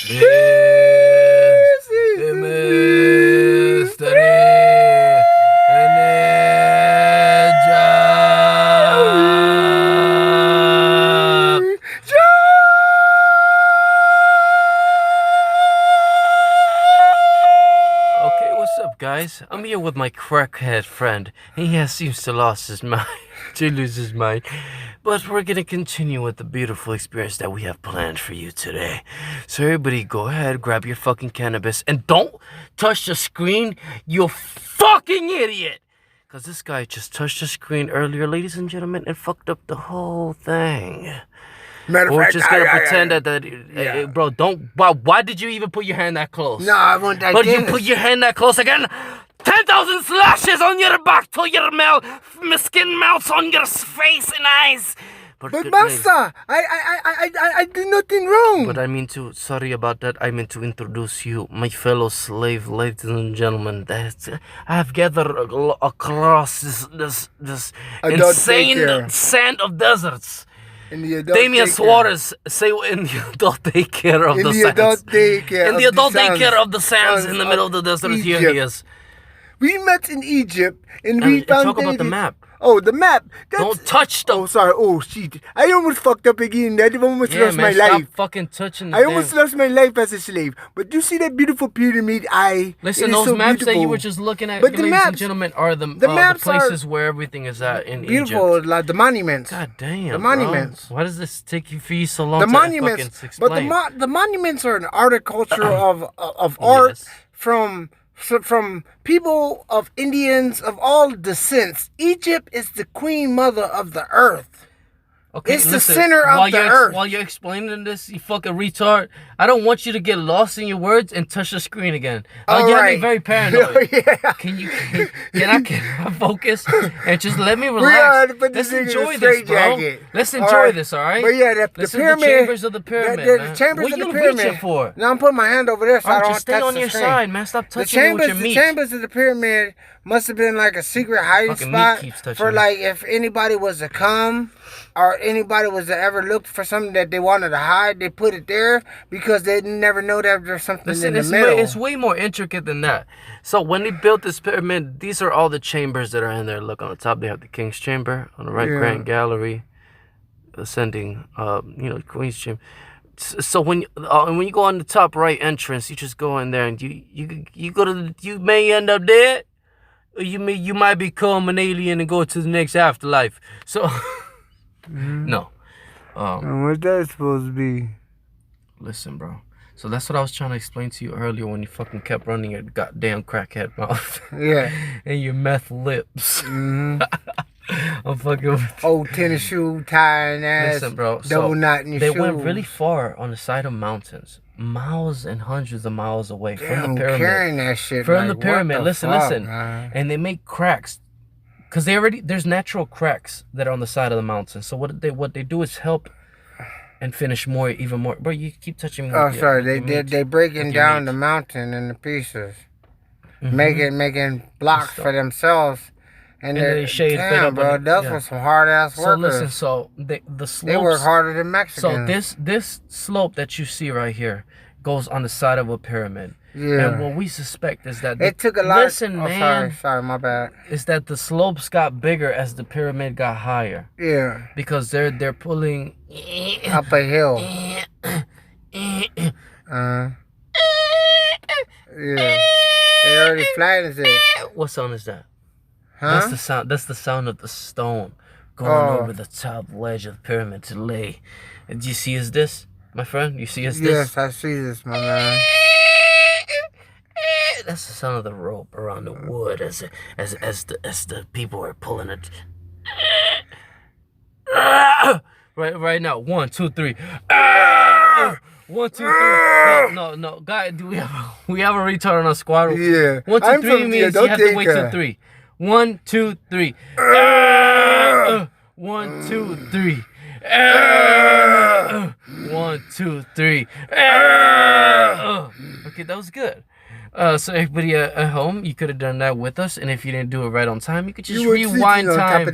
This is the mystery ninja. Okay, what's up, guys? I'm here with my crackhead friend. He seems to lose his mind. But we're gonna continue with the beautiful experience that we have planned for you today. So everybody, go ahead, grab your fucking cannabis, and don't touch the screen, you fucking idiot! Because this guy just touched the screen earlier, ladies and gentlemen, and fucked up the whole thing. We're just gonna pretend that bro, don't. Why did you even put your hand that close? No, I want that. But you put your hand that close again. 10,000 slashes on your back till your skin melts on your face and eyes. But master, I did nothing wrong. But sorry about that. I meant to introduce you, my fellow slave, ladies and gentlemen. I have gathered across this insane sand of deserts. Damien Suarez say in the adult daycare of the sands. In the adult daycare of the sands in the middle of the desert. Here he is. We met in Egypt and we found. Talk about the map. Oh, the map. Don't touch the. Oh, sorry. Oh, shit. I almost fucked up again. I almost lost my life. Stop fucking touching the I almost lost my life as a slave. But you see that beautiful pyramid? Listen, those maps that you were just looking at, ladies and gentlemen, are the places where everything is at in beautiful, Egypt. Like the monuments. God damn. The monuments. Why does this take you for you so long? The monuments. But the monuments are an articulture of art from people of Indians of all descents. Egypt is the queen mother of the earth. Okay, it's the center of the earth. While you're explaining this, you fucking retard, I don't want you to get lost in your words and touch the screen again. You're getting very paranoid. Can I focus and just let me relax? Let's enjoy this, bro. Let's enjoy this, all right? But yeah, the pyramid. The chambers of the pyramid, the chambers of the pyramid. Reaching for? Now I'm putting my hand over there so I don't just stay on your side, man. Stop touching me with your meat. The chambers of the pyramid must have been like a secret hiding spot for like if anybody was to come or anybody was to ever look for something that they wanted to hide, they put it there because they never know that there's something in the middle. It's way more intricate than that. So when they built this pyramid, these are all the chambers that are in there. Look, on the top they have the King's Chamber, on the right Grand Gallery, ascending, Queen's Chamber. So when you go on the top right entrance, you just go in there and you may end up dead. You might become an alien and go to the next afterlife. So, no. What's that supposed to be? Listen, bro. So that's what I was trying to explain to you earlier when you fucking kept running your goddamn crackhead mouth. Yeah. And your meth lips. I'm fucking with you. Old tennis shoe, tying ass. Listen, bro. Double knot in your shoe. They went really far on the side of mountains. Miles and hundreds of miles away from the pyramid. Carrying that shit. From the pyramid. Listen. Man. And they make cracks. Because there's natural cracks that are on the side of the mountain. So what they do is help and finish even more. Bro, you keep touching me. Oh, sorry. They breaking down the mountain into pieces. Making blocks for themselves. And they shade bro. Those were some hard ass workers. So listen, the slopes. They work harder than Mexicans. So this slope that you see right here goes on the side of a pyramid. Yeah. And what we suspect is that it took a lot. Man. Sorry, my bad. Is that the slopes got bigger as the pyramid got higher. Yeah. Because they're pulling up a hill. Yeah. They already flattened it. What sound is that? Huh? That's the sound of the stone going over the top ledge of the pyramid to lay. Do you see this, my friend? You see this? Yes, I see this, my man. That's the sound of the rope around the wood as the people are pulling it. Right now, 1, 2, 3. 1, 2, 3. No. Guy, do we have a retard on our squad? Yeah. 1, 2, 3 means you have to wait till 3. 1, 2, 3. 1, 2, 3. 1, 2, 3. Okay, that was good. So everybody at home, you could have done that with us, and if you didn't do it right on time, you could just rewind time,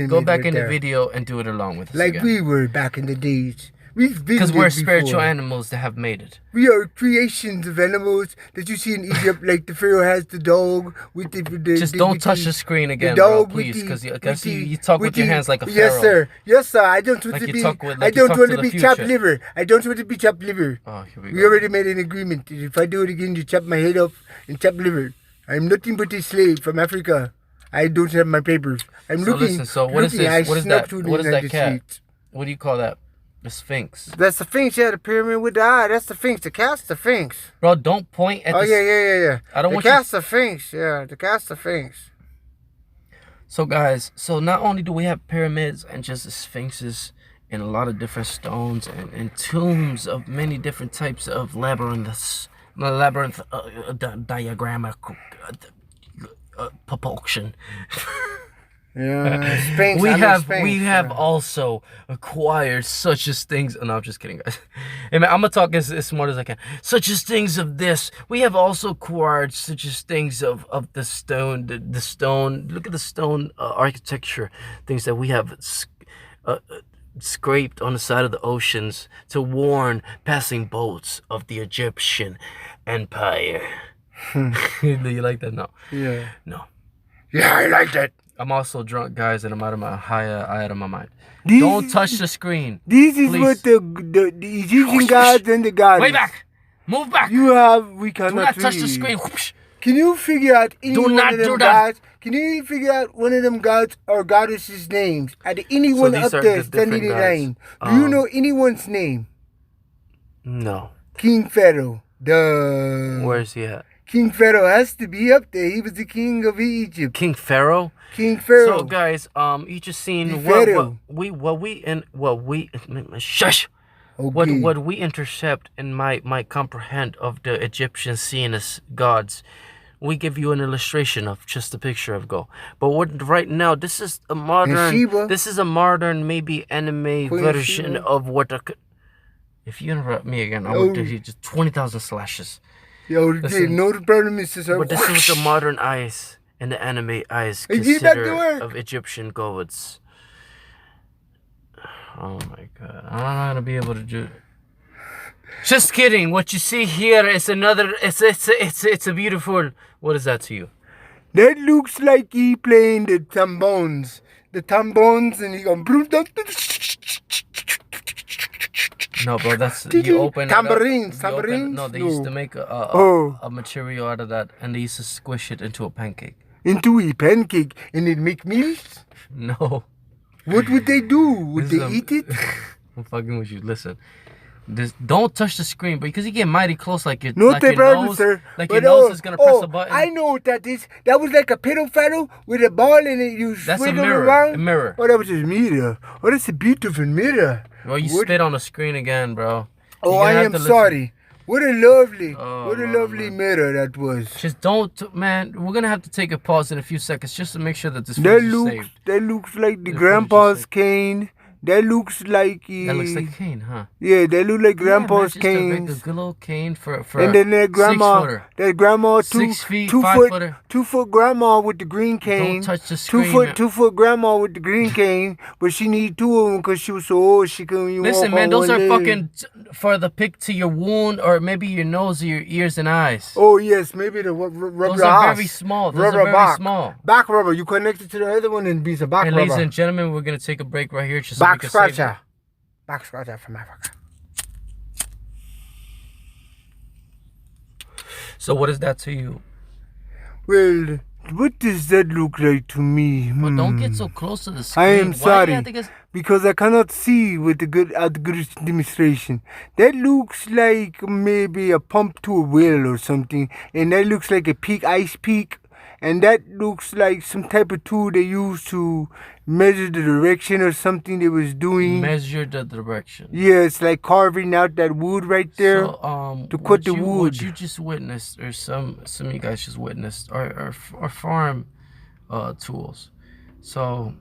go back in the video, and do it along with us. Like we were back in the days. We've been Because there we're spiritual before. animals that have made it. We are creations of animals that you see in Egypt, like the pharaoh has the dog with the Just don't touch the screen again, the bro, dog please. Because with you talk with your hands like a pharaoh. Yes, sir. Yes, sir. I don't want Like to you be. talk with- I like you don't talk want to to the be chopped future. liver. I don't want to be chopped liver. Oh, here we We go. already made an agreement. If I do it again, you chop my head off and chop liver. I'm nothing but a slave from Africa. I don't have my papers. I'm So looking. listen, so what is looking, this? I What is snuck that? through the What is that United cat? States. What do you call that? The Sphinx. That's the Sphinx, yeah, the pyramid with the eye. That's the Sphinx. The cat's the Sphinx. Bro, don't point at Oh, the... yeah. I don't the want you... cat's the Sphinx, yeah. The cat's the Sphinx. So, guys, so not only do we have pyramids and just the sphinxes and a lot of different stones and tombs of many different types of labyrinths, diagram, propulsion. Yeah, Sphinx. We have also acquired such as things. Oh, no, I'm just kidding, guys. Hey, man, I'm gonna talk as smart as I can. Such as things of this. We have also acquired such as things of the stone. The stone. Look at the stone architecture. Things that we have scraped on the side of the oceans to warn passing boats of the Egyptian Empire. Do you like that? No. Yeah. No. Yeah, I like that. I'm also drunk, guys, and I'm out of my mind. This Don't touch the screen. This is please. what the Egyptian gods and the gods. Way back. Move back. We cannot Do not touch the read. screen. Can you figure out any Do one not of them do that. gods? Can you figure out one of them gods or goddesses' names? Are there anyone these up are there the different standing in gods. line? Do you know anyone's name? No. King Pharaoh. Duh. Where is he at? King Pharaoh has to be up there. He was the king of Egypt. King Pharaoh. King Pharaoh. So, guys, you just seen The what Pharaoh. we shush. Okay. What we intercept and might comprehend of the Egyptians seeing as gods. We give you an illustration of just a picture of go. But right now, this is a modern, maybe anime Queen version Sheba. of what if you interrupt me again, I will do you just 20,000 slashes. Yo, Listen, no problem, Mr. But this is what the modern eyes and the anime eyes Hey, get back to consider work. of Egyptian gods. Oh my god, I'm not gonna be able to do. Just kidding. What you see here is another. It's a beautiful. What is that to you? That looks like he playing the trombones. And he going. No, bro. That's you open tambourines. it up, Tambourines. No, they used to make a material out of that, and they used to squish it into a pancake. Into a pancake, and it make meals. No. What would they do? Would they eat it? I'm fucking with you. Listen. Don't touch the screen because you get mighty close like your No like problem, nose, sir. like But your nose is gonna press a button. I know what that is. That was like a pedophile with a ball in it. You That's a swing it mirror. around. A mirror. Oh, that was a mirror. Oh, that's a beautiful mirror. Well, you spit on the screen again, bro. Oh, I am sorry. What a lovely, mirror that was. Just don't, man. We're gonna have to take a pause in a few seconds just to make sure that this footage is saved. That looks like the grandpa's cane. That looks like that looks like a cane, huh? Yeah, that look like grandpa's cane. A good little cane for and then that grandma, 6-footer. that grandma 6 feet, 5-footer. 2 foot grandma with the green cane. Don't touch the screen. 2 foot grandma with the green cane, but she need 2 of them because she was so old she couldn't even Listen, walk man, on those one are leg. fucking for the pick to your wound or maybe your nose or your ears and eyes. Oh yes, maybe the rubber. Those are very small. Those are very small. Back rubber. You connect it to the other one and be the back And rubber. ladies and gentlemen, we're gonna take a break right here just back so we can save scratcher. Back scratcher from Africa. So what is that to you? Well, what does that look like to me? Well, don't get so close to the screen. I am Why sorry, do you have to because I cannot see with the good demonstration. That looks like maybe a pump to a well or something, and that looks like a peak, ice peak, and that looks like some type of tool they used to measure the direction or something they was doing. Measure the direction. Yeah, it's like carving out that wood right there to cut the wood. What you just witnessed, or some of you guys just witnessed, are farm tools. So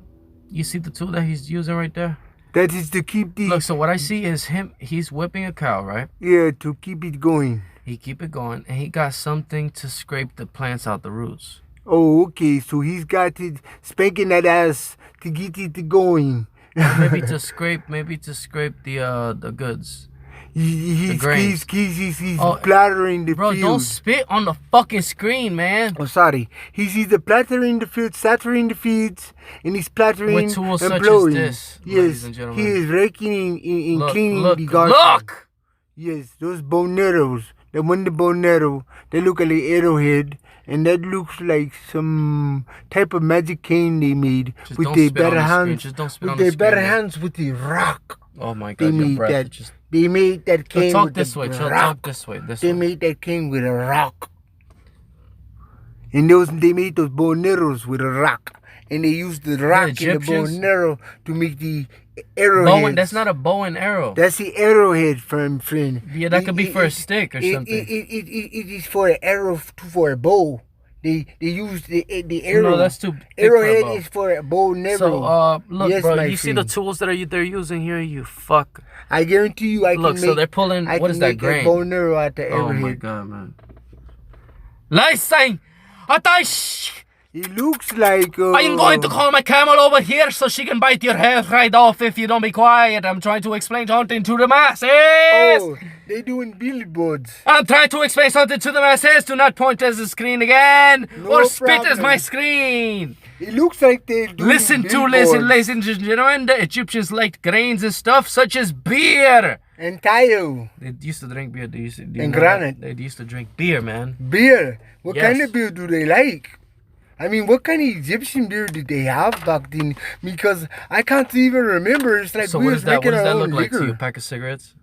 you see the tool that he's using right there? That is to keep the... Look, so what I see is he's whipping a cow, right? Yeah, to keep it going. He keep it going, and he got something to scrape the plants out the roots. Oh, okay, so he's got it spanking that ass to get it going. Maybe to scrape the goods. He's plattering the bro, field. Don't spit on the fucking screen, man. Oh, sorry. He's either plattering the field, saturating the fields, and he's plattering with tools and such blowing. as this, yes, ladies and gentlemen. He is raking in cleaning look, the garden. Look! Yes, those boneros. The one the bonero, they look like an arrowhead, and that looks like some type of magic cane they made just with their better hands. Just don't spit with on their the better screen, hands with the rock. Oh my god, your breath just... They made that cane talk with this the way, rock. talk this way, They made that cane with a rock. And they made those boneros with a rock. And they used the rock in the bonero to make the arrowhead. That's not a bow and arrow. That's the arrowhead, friend. Yeah, that could be for a stick or something. It is for an arrow for a bow. They use the arrow. No, that's too big arrowhead for a bow. is for a bow and arrow. So look, yes, bro, you friend. see the tools that they're using here? You fuck. I guarantee you, look. So they're pulling. What is that grain? Bow and arrow out the arrowhead. Oh my god, man. Listen, it looks like... I'm going to call my camel over here so she can bite your head right off if you don't be quiet. I'm trying to explain something to the masses. Oh, they doing billboards. I'm trying to explain something to the masses. Do not point at the screen again. No or spit problem. as my screen. It looks like they're doing listen, ladies and gentlemen. The Egyptians liked grains and stuff such as beer. And tayo. They used to drink beer. And granite. They used to drink beer, man. Beer? What Yes. kind of beer do they like? I mean, what kind of Egyptian beer did they have back then? Because I can't even remember. It's like So we what was does that making our own look like liquor. to you? A pack of cigarettes?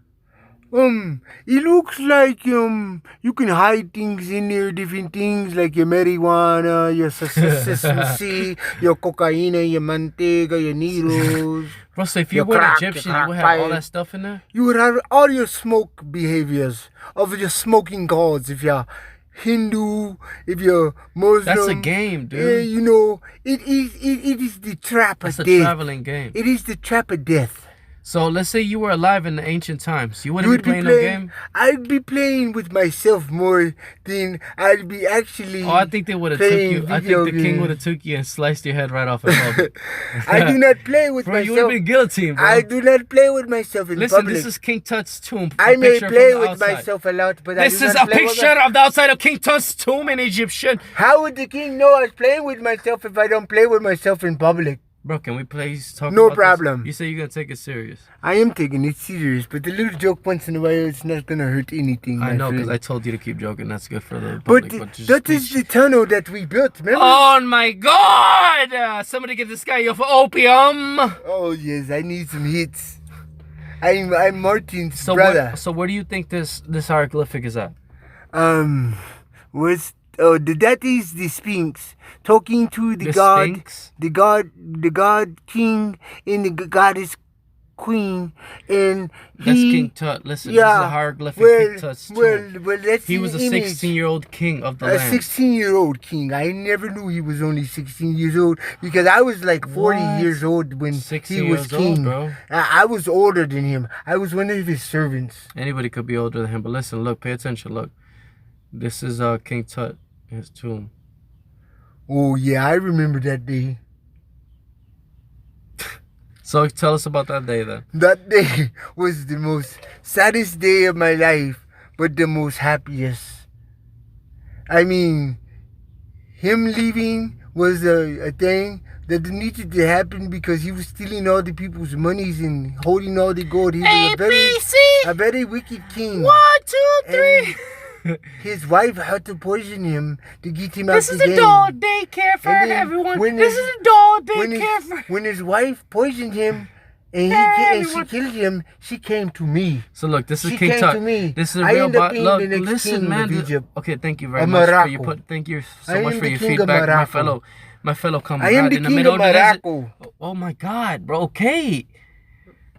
It looks like you can hide things in there, different things like your marijuana, your sesame, your cocaine, your mantega, your needles. Bro, so if you were an Egyptian, you would have all that stuff in there? You would have all your smoke behaviors of your smoking gods. If you're Hindu, if you're Muslim. That's a game, dude. You know, it is the trap of death. It's a traveling game. It is the trap of death. So let's say you were alive in the ancient times. You wouldn't be playing no game? I'd be playing with myself more than I'd be actually. Oh, I think they would have took you. I think the king would have took you and sliced your head right off in public. I do not play with bro, myself. You would have been guillotined, bro. I do not play with myself in Listen, public. this is King Tut's tomb. I may play with myself a lot, but this is a picture of the outside of King Tut's tomb in Egyptian. How would the king know I was playing with myself if I don't play with myself in public? Bro, can we please talk No about problem. This? You say you're going to take it serious. I am taking it serious, but the little joke once in a while, it's not going to hurt anything. I know, because I told you to keep joking. That's good for the public. But that is the tunnel that we built, remember? Oh my god! Somebody get this guy off opium! Oh yes, I need some hits. I'm Martin's brother. So where do you think this hieroglyphic is at? That is the Sphinx talking to the god, Sphinx? the god king and the goddess queen, and that's King Tut. Listen, this is a hieroglyphic King Tut's tomb. Well, that's he was a 16-year-old king of the land. A 16-year-old king. I never knew he was only 16 years old because I was like 40 years old when he was king. Old, bro. I was older than him. I was one of his servants. Anybody could be older than him, but listen, look, pay attention, look. This is King Tut, his tomb. Oh yeah, I remember that day. So tell us about that day then. That day was the most saddest day of my life, but the most happiest. I mean, him leaving was a thing that needed to happen because he was stealing all the people's monies and holding all the gold. He was a very wicked king. 1, 2, 3. His wife had to poison him to get him out This the is game. a doll daycare for everyone. This is a doll daycare for... When his wife poisoned him and she killed him, she came to me. So look, this is she King came Tut. to me. This is a I real end up being look, the next listen, king man. of Egypt. Okay, thank you very much for your thank you so much for your feedback, my fellow comrade. I am the king of Morocco. Oh my God, bro. Okay.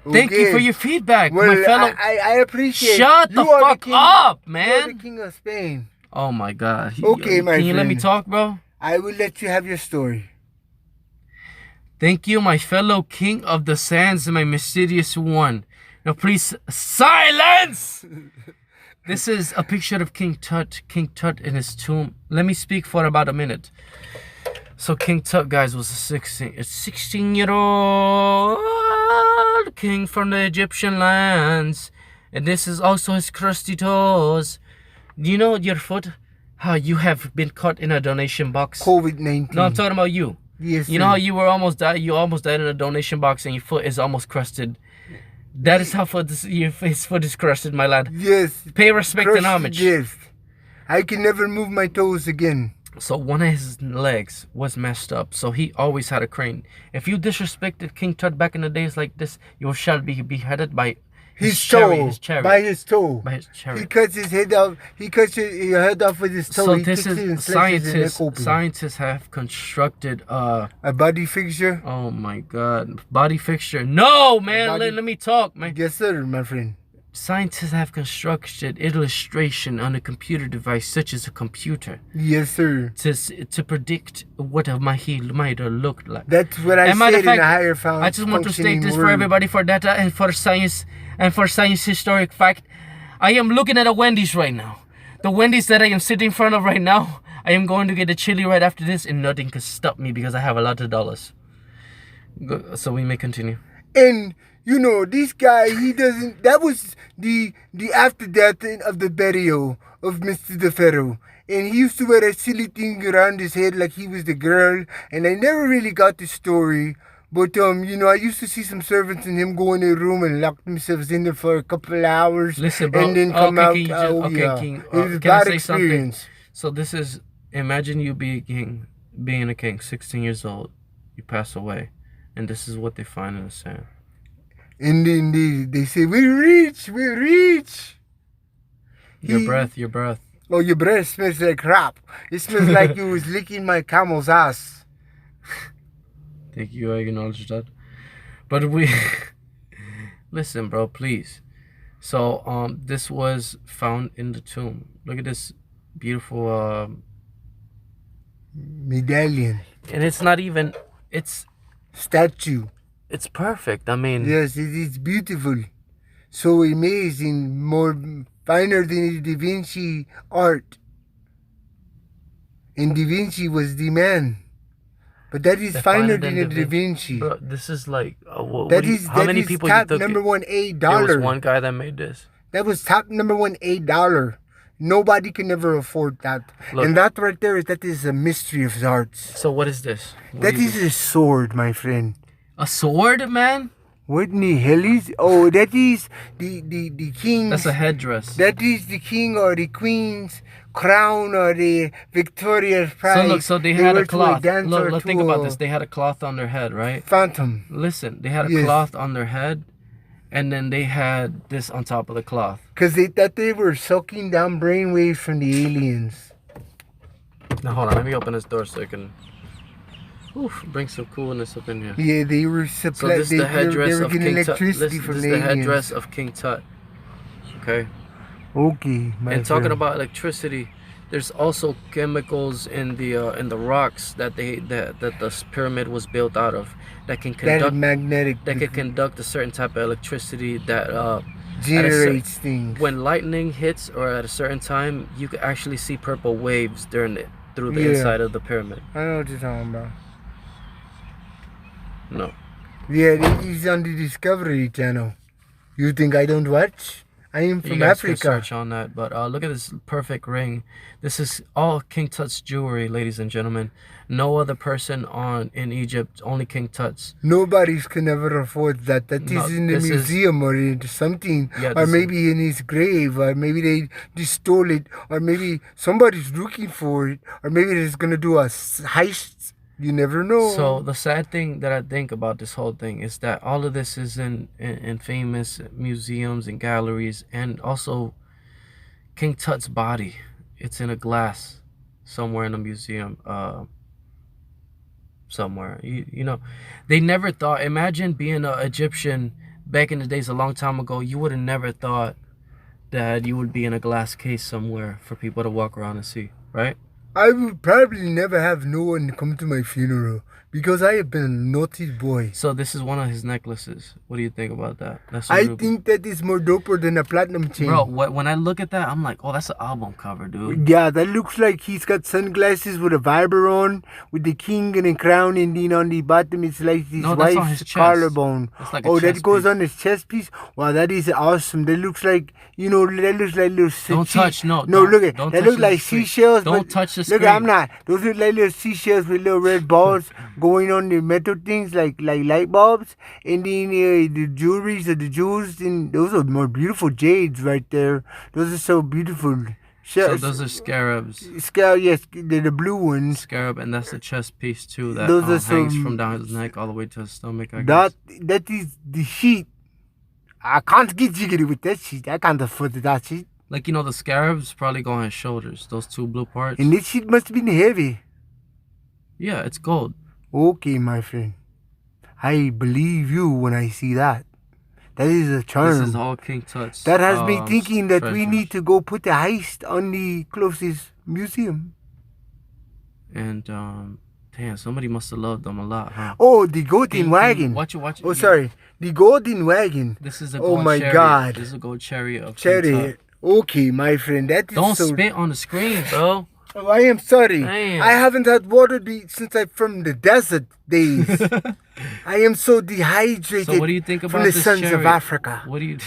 Thank you for your feedback, well, my fellow. I appreciate. Shut the fuck up, man. You're the king of Spain. Oh my God. Okay, my friend. Can you let me talk, bro? I will let you have your story. Thank you, my fellow king of the sands and my mysterious one. Now, please, silence! This is a picture of King Tut in his tomb. Let me speak for about a minute. So King Tut, guys, was a 16-year-old old king from the Egyptian lands. And this is also his crusty toes. Do you know your foot? How you have been caught in a donation box? COVID-19. No, I'm talking about you. Yes, you know how you were almost died? You almost died in a donation box and your foot is almost crusted. That is how his foot is crusted, my lad. Yes. Pay respect and homage. Yes. I can never move my toes again. So one of his legs was messed up, so he always had a crane. If you disrespected King Tut back in the days like this, you shall be beheaded by his chariot. By his toe. By his chariot. He cuts his head off. He cuts your head off with his toe. So he this is scientists have constructed a body fixture. Oh my God, body fixture. No, man, let me talk, man. Yes, sir, my friend. Scientists have constructed illustration on a computer device such as a computer. Yes, sir. To predict what he might have looked like. That's what I said in a higher foundation. I just want to state this for everybody, for data and for science historic fact. I am looking at a Wendy's right now. The Wendy's that I am sitting in front of right now. I am going to get a chili right after this, and nothing can stop me because I have a lot of dollars. So we may continue. And you know, this guy, he doesn't. That was the after death of the burial of Mr. DeFero. And he used to wear a silly thing around his head like he was the girl. And I never really got the story. But, you know, I used to see some servants and him go in a room and lock themselves in there for a couple of hours. Listen, bro. And then come out. King, it was a bad experience. Something? So this is, imagine you being a king, 16 years old. You pass away. And this is what they find in the sand. And then they say, we're rich. Your breath. Oh, your breath smells like crap. It smells like you was licking my camel's ass. Thank you, I acknowledge that. But listen, bro, please. So, this was found in the tomb. Look at this beautiful medallion. And it's not even, it's statue. It's perfect. I mean, yes, it is beautiful, so amazing, more finer than the Da Vinci art. And Da Vinci was the man, but that is finer than the Da Vinci. Bro, this is like how many people top you took number one $8. There was one guy that made this. That was top number one $8. Nobody can ever afford that. Look, and that right there, that is a mystery of arts. So what is this? That is a sword, my friend. A sword, man? What in the hell is? Oh, that is the king. That's a headdress. That is the king or the queen's crown or the Victoria's prize. So they had a cloth. Look, think about this. They had a cloth on their head, right? Phantom. Listen, they had a cloth on their head, and then they had this on top of the cloth. Because they thought they were sucking down brainwaves from the aliens. Now hold on, let me open this door so I can. Oof, bring some coolness up in here. Yeah, they were supplying. So this is the headdress of King Tut. This is the headdress of King Tut. Okay. Okay. And talking about electricity, there's also chemicals in the rocks that the pyramid was built out of that can conduct a certain type of electricity that generates things. When lightning hits or at a certain time, you can actually see purple waves through the inside of the pyramid. I know what you're talking about. No. Yeah, he's on the Discovery Channel. You think I don't watch? I am from Africa. You guys can search on that, but look at this perfect ring. This is all King Tut's jewelry, ladies and gentlemen. No other person in Egypt, only King Tut's. Nobody can ever afford that. That is in the museum or in something, or maybe in his grave, or maybe they just stole it, or maybe somebody's looking for it, or maybe they're gonna do a heist. You never know. So the sad thing that I think about this whole thing is that all of this is in famous museums and galleries, and also King Tut's body. It's in a glass somewhere in a museum. Somewhere. You know, they never thought. Imagine being an Egyptian back in the days a long time ago. You would have never thought that you would be in a glass case somewhere for people to walk around and see, right? I would probably never have no one come to my funeral because I have been a naughty boy. So this is one of his necklaces. What do you think about that? That's I think that is more doper than a platinum chain. Bro, when I look at that, I'm like, oh, that's an album cover, dude. Yeah, that looks like he's got sunglasses with a viber on, with the king and a crown, and then on the bottom it's like his wife's collarbone. Like that goes piece on his chest piece. Wow, that is awesome. That looks like, that looks like little. Don't touch, no. No, look at that. Looks like seashells. Don't touch the screen. Look, I'm not. Those look like little seashells with little red balls going on the metal things like light bulbs, and then the jewelries or the jewels. And those are more beautiful jades right there. Those are so beautiful. So those are scarabs. Yes, they're the blue ones. Scarab, and that's the chest piece too. That those hangs from down his neck all the way to his stomach. I guess. That is the sheet. I can't get jiggy with that sheet. I can't afford that sheet. Like, the scarabs probably go on his shoulders. Those two blue parts. And this sheet must have been heavy. Yeah, it's gold. Okay, my friend. I believe you when I see that. That is a charm. This is all King Tut's. That has me thinking that we need to go put the heist on the closest museum. And, damn, somebody must have loved them a lot, huh? Oh, the golden wagon. Watch it. Oh, sorry. The golden wagon. This is a gold chariot. Oh, my God. This is a gold chariot of chariot. Okay, my friend. That is Don't spit on the screen, bro. Oh, I am sorry. Damn. I haven't had water since I'm from the desert days. I am so dehydrated. So what do you think about from the sons chariot? of Africa? What do you?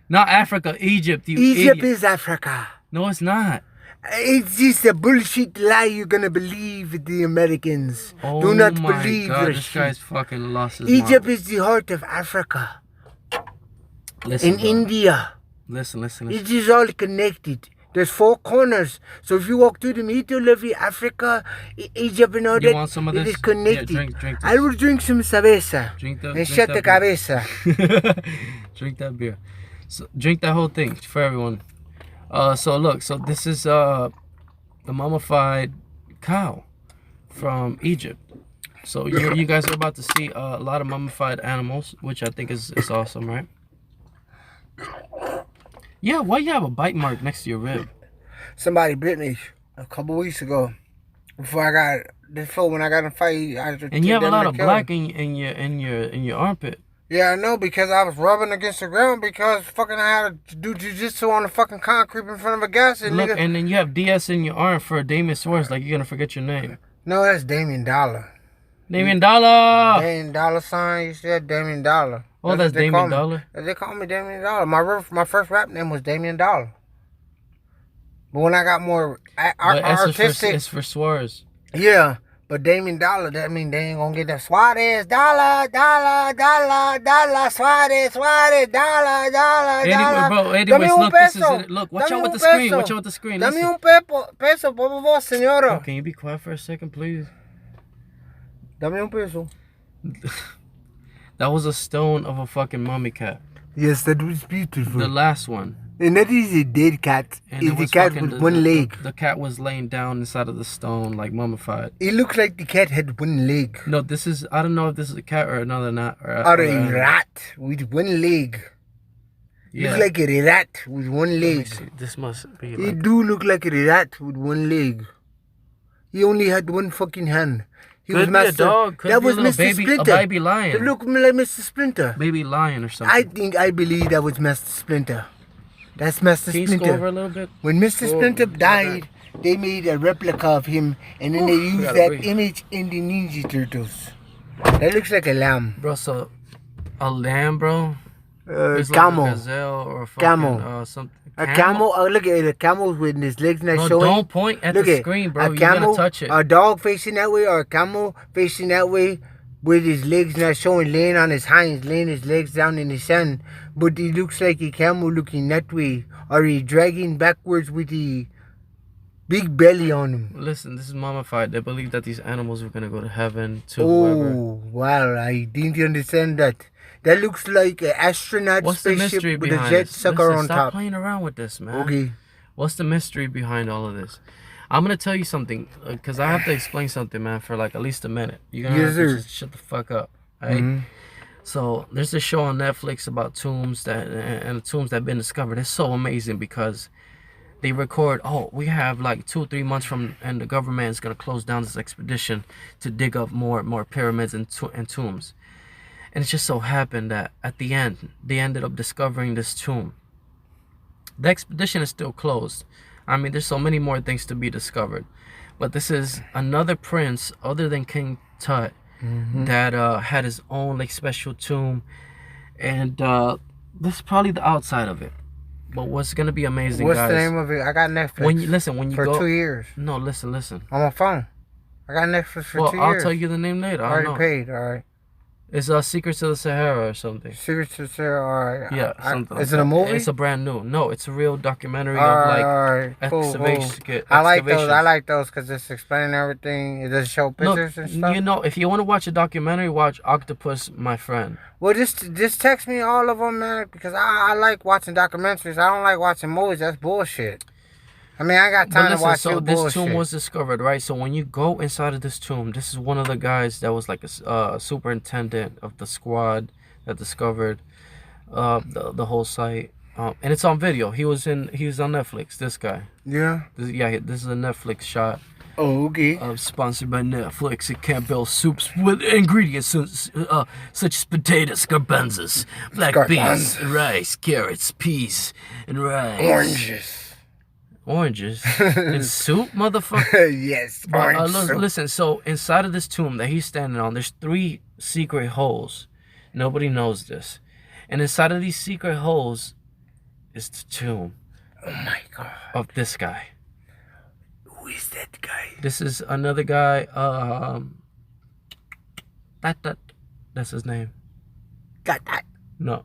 Not Africa, Egypt. Egypt idiot. is Africa. No, it's not. It's just a bullshit lie you're gonna believe, the Americans. Do not believe God, this shit. Guy's fucking lost his Egypt mind. is the heart of Africa. Listen, bro. India. Listen. It is all connected. There's 4 corners. So if you walk through the middle of Africa, Egypt and all you that, want some of this? It is connected. Yeah, drink I will drink some cerveza. And shut the cabeza. Drink that beer. So, drink that whole thing for everyone. So look, this is the mummified cow from Egypt. So you guys are about to see a lot of mummified animals, which I think is awesome, right? Yeah, why you have a bite mark next to your rib? Somebody bit me a couple weeks ago. When I got in a fight, and you have a lot of black in your armpit. Yeah, I know, because I was rubbing against the ground because fucking I had to do jiu-jitsu on the fucking concrete in front of a gas station. Look, and then you have DS in your arm for Damien Suarez, like you're gonna forget your name. No, that's Damien Dollar. Damien Dollar! Damien Dollar sign, you said Damien Dollar. Oh, that's Damien Dollar? They call me Damien Dollar. My first rap name was Damien Dollar. But when I got more artistic... It's for Suarez. Yeah, but Damien Dollar, that mean they ain't gonna get that Suarez, dollar, Suarez, dollar. Anyways, look, this is it. Look, watch out with the screen. Watch out with the screen. Dame un peso, por favor, señora. Oh, can you be quiet for a second, please? Dame un peso. That was a stone of a fucking mummy cat. Yes, that was beautiful. The last one. And that is a dead cat. It's a cat with one leg. The cat was laying down inside of the stone, like mummified. It looks like the cat had one leg. No, this is, I don't know if this is a cat or another or a rat with one leg. Yeah. Looks like a rat with one leg. This must be like... It do look like a rat with one leg. He only had one fucking hand. He could was be a dog. Could that be was a Mr. baby, Splinter. A baby lion. It looked like Mr. Splinter. Baby lion or something. I believe that was Mr. Splinter. That's Mr. Can you Splinter. Go over a little bit? When Mr. Splinter died, they made a replica of him, and then they used that image in the Ninja Turtles. That looks like a lamb. Bro, so a lamb, bro? Camel. Like a gazelle or a fucking, camel. Something. A camel. Look at it. A camel with his legs not showing. Don't point at the screen, bro. You're gonna touch it. A dog facing that way, or a camel facing that way, with his legs not showing, laying on his hinds, laying his legs down in the sand. But he looks like a camel looking that way, or he dragging backwards with the big belly on him. Listen, this is mummified. They believe that these animals are gonna go to heaven to whoever. Wow, I didn't understand that. That looks like an astronaut spaceship with a jet sucker on top. Stop playing around with this, man. Okay. What's the mystery behind all of this? I'm going to tell you something, because I have to explain something, man, for like at least a minute. You're going to have to just shut the fuck up, right? Mm-hmm. So there's a show on Netflix about tombs that have been discovered. It's so amazing because they record, oh, we have like 2 or 3 months from, and the government is gonna close down this expedition to dig up more pyramids and tombs. And it just so happened that at the end, they ended up discovering this tomb. The expedition is still closed. I mean, there's so many more things to be discovered. But this is another prince other than King Tut that had his own like special tomb. And this is probably the outside of it. But what's gonna be amazing, what's guys? What's the name of it? I got Netflix. When you for go, 2 years. No, listen. On my phone. I got Netflix for 2 years. Well, I'll tell you the name later. I already paid. All right. It's Secrets of the Sahara or something. Secrets of the Sahara. All right. Yeah, something. Is it a movie? It's a brand new. No, it's a real documentary of like excavations. Cool. I like those. I like those because it's explaining everything. It does show pictures and stuff. You know, if you want to watch a documentary, watch Octopus, My Friend. Well, just text me all of them, man, because I like watching documentaries. I don't like watching movies. That's bullshit. I mean, I got time to watch your bullshit. So this tomb was discovered, right? So when you go inside of this tomb, this is one of the guys that was like a superintendent of the squad that discovered the whole site. And it's on video. He was on Netflix, this guy. Yeah? This is a Netflix shot. Oh, okay. Sponsored by Netflix. It can't build soups with ingredients such as potatoes, garbanzos, black beans, rice, carrots, peas, and rice. Oranges in soup, motherfucker. Yes, orange. Listen, so inside of this tomb that he's standing on, there's 3 secret holes. Nobody knows this, and inside of these secret holes is the tomb. Oh my god! Of this guy. Who is that guy? This is another guy. That's his name. That. No,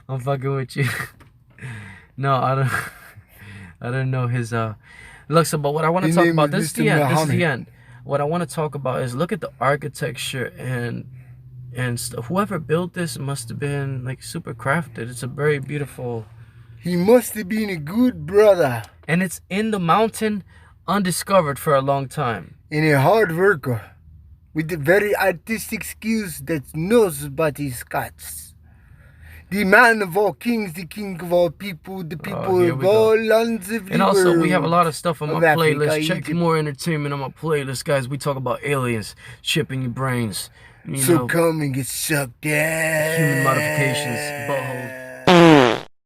I'm fucking with you. No, I don't know his look. So, but what I want to talk about, this is the end. This is the end. What I want to talk about is look at the architecture and stuff. Whoever built this must have been like super crafted. It's a very beautiful. He must have been a good brother. And it's in the mountain, undiscovered for a long time. And a hard worker, with the very artistic skills that knows about his cuts. The man of all kings, the king of all people, the people of all lands of the world. And also, we have a lot of stuff on my playlist. Check more entertainment on my playlist, guys. We talk about aliens, chipping your brains. You know, come and get sucked at. Human modifications, butthole.